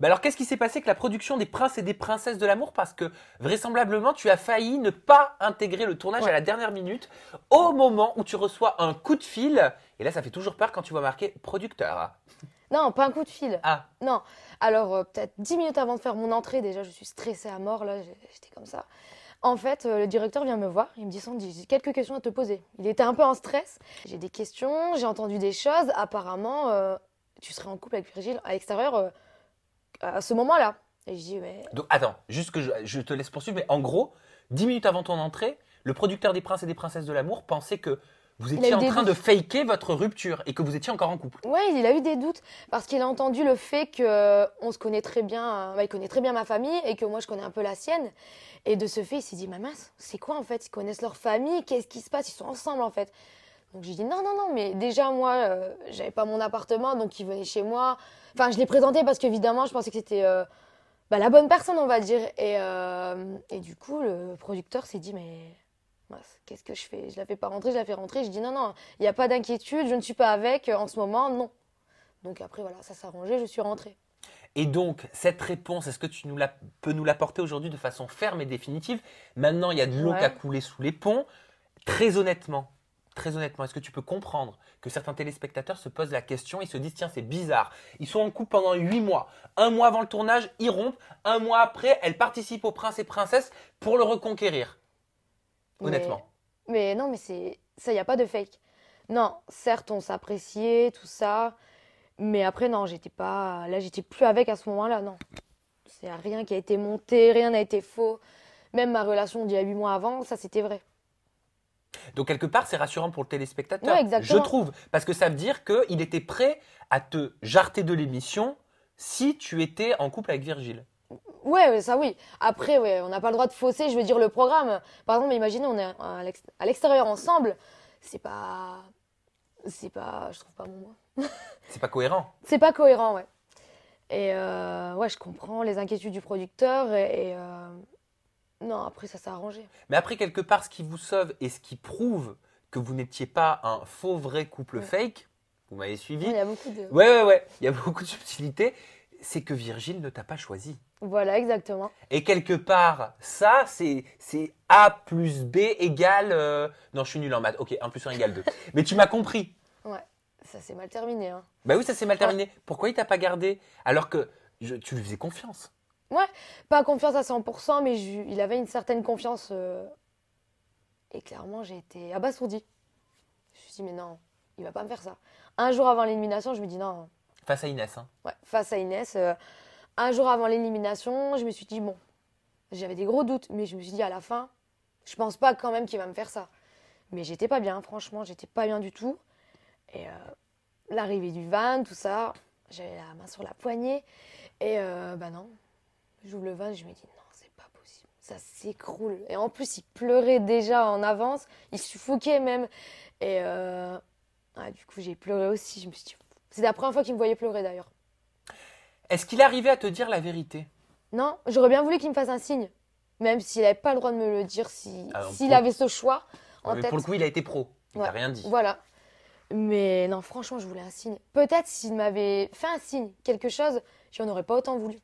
Bah alors, qu'est-ce qui s'est passé avec la production des Princes et des Princesses de l'amour? Parce que vraisemblablement, tu as failli ne pas intégrer le tournage à la dernière minute, au moment où tu reçois un coup de fil. Et là, ça fait toujours peur quand tu vois marqué producteur. Non, pas un coup de fil. Ah, Non. Alors, peut-être 10 minutes avant de faire mon entrée, déjà, je suis stressée à mort, là, j'étais comme ça. En fait, le directeur vient me voir, il me dit Sandy, j'ai quelques questions à te poser. Il était un peu en stress. J'ai des questions, j'ai entendu des choses. Apparemment, tu serais en couple avec Virgile à l'extérieur à ce moment-là. Et je dis, mais. donc attends, juste que je te laisse poursuivre, mais en gros, 10 minutes avant ton entrée, le producteur des Princes et des Princesses de l'amour pensait que vous Il a étiez eu en des train doutes. de faker votre rupture et que vous étiez encore en couple. Ouais, il a eu des doutes parce qu'il a entendu le fait que on se connaît très bien, il connaît très bien ma famille et que moi je connais un peu la sienne. Et de ce fait, il s'est dit, mais mince, c'est quoi en fait? Ils connaissent leur famille, qu'est-ce qui se passe? Ils sont ensemble en fait. Donc j'ai dit non, non, non, mais déjà moi, j'avais pas mon appartement, donc il venait chez moi. Enfin, je l'ai présenté parce qu'évidemment, je pensais que c'était la bonne personne, on va dire. Et du coup, le producteur s'est dit, mais mince, qu'est-ce que je fais? Je la fais pas rentrer, je la fais rentrer. Je dis non, non, il n'y a pas d'inquiétude, je ne suis pas avec en ce moment, non. Donc après, voilà, ça s'est arrangé, je suis rentrée. Et donc, cette réponse, est-ce que tu peux nous l'apporter aujourd'hui de façon ferme et définitive? Maintenant, il y a de l'eau qui a Ouais. coulé sous les ponts. Très honnêtement, est-ce que tu peux comprendre que certains téléspectateurs se posent la question, ils se disent, tiens, c'est bizarre. Ils sont en couple pendant 8 mois. Un mois avant le tournage, ils rompent. Un mois après, elle participe au Prince et Princesse pour le reconquérir. Mais, Honnêtement. mais non, mais c'est ça, il n'y a pas de fake. Non, certes, on s'appréciait, tout ça. Mais après, non, j'étais pas. Là, j'étais plus avec à ce moment-là, non. C'est rien qui a été monté, rien n'a été faux. Même ma relation d'il y a 8 mois avant, ça c'était vrai. Donc, quelque part, c'est rassurant pour le Ouais, téléspectateur, je exactement. trouve. Parce que ça veut dire qu'il était prêt à te jarter de l'émission si tu étais en couple avec Virgile. Ouais, ouais, ça oui. Après, ouais, on n'a pas le droit de fausser, je veux dire, le programme. Par exemple, imaginez, on est à l'extérieur ensemble. C'est pas. C'est pas. Je trouve pas mon mot. C'est pas cohérent. C'est pas cohérent, ouais. Et ouais, je comprends les inquiétudes du producteur. Non, après, ça s'est arrangé. Mais après, quelque part, ce qui vous sauve et ce qui prouve que vous n'étiez pas un faux vrai couple Mm. fake, vous m'avez Non, il suivi? y a beaucoup de. Ouais, il y a beaucoup de subtilité. C'est que Virgile ne t'a pas choisi. Voilà, exactement. Et quelque part, ça, c'est A plus B égale. Non, je suis nul en maths. Ok, 1 plus 1 égale 2. Mais tu m'as compris. Ouais, ça s'est mal terminé, hein. Bah oui, ça s'est mal Ouais. terminé. Pourquoi il t'a pas gardé alors que tu lui faisais confiance? Ouais, pas confiance à 100%, mais il avait une certaine confiance. Et clairement, j'ai été abasourdie. Je me suis dit, mais non, il va pas me faire ça. Un jour avant l'élimination, je me dis non. Face à Inès, hein. Ouais, face à Inès, un jour avant l'élimination, je me suis dit, bon, j'avais des gros doutes, mais je me suis dit à la fin, je pense pas quand même qu'il va me faire ça. Mais j'étais pas bien, franchement, j'étais pas bien du tout. Et l'arrivée du van, tout ça, j'avais la main sur la poignée. Et bah non, j'ouvre le van et je me dis, non, c'est pas possible. Ça s'écroule. Et en plus, il pleurait déjà en avance, il suffoquait même. Et du coup, j'ai pleuré aussi. Je me suis dit, c'est la première fois qu'il me voyait pleurer d'ailleurs. Est-ce qu'il arrivait à te dire la vérité? Non, j'aurais bien voulu qu'il me fasse un signe. Même s'il n'avait pas le droit de me le dire, Ah, donc, s'il avait ce choix en mais pour le tête. coup, il a été pro. Il Ouais, t'a rien dit. voilà. Mais non, franchement, je voulais un signe. Peut-être s'il m'avait fait un signe, quelque chose, j'en aurais pas autant voulu.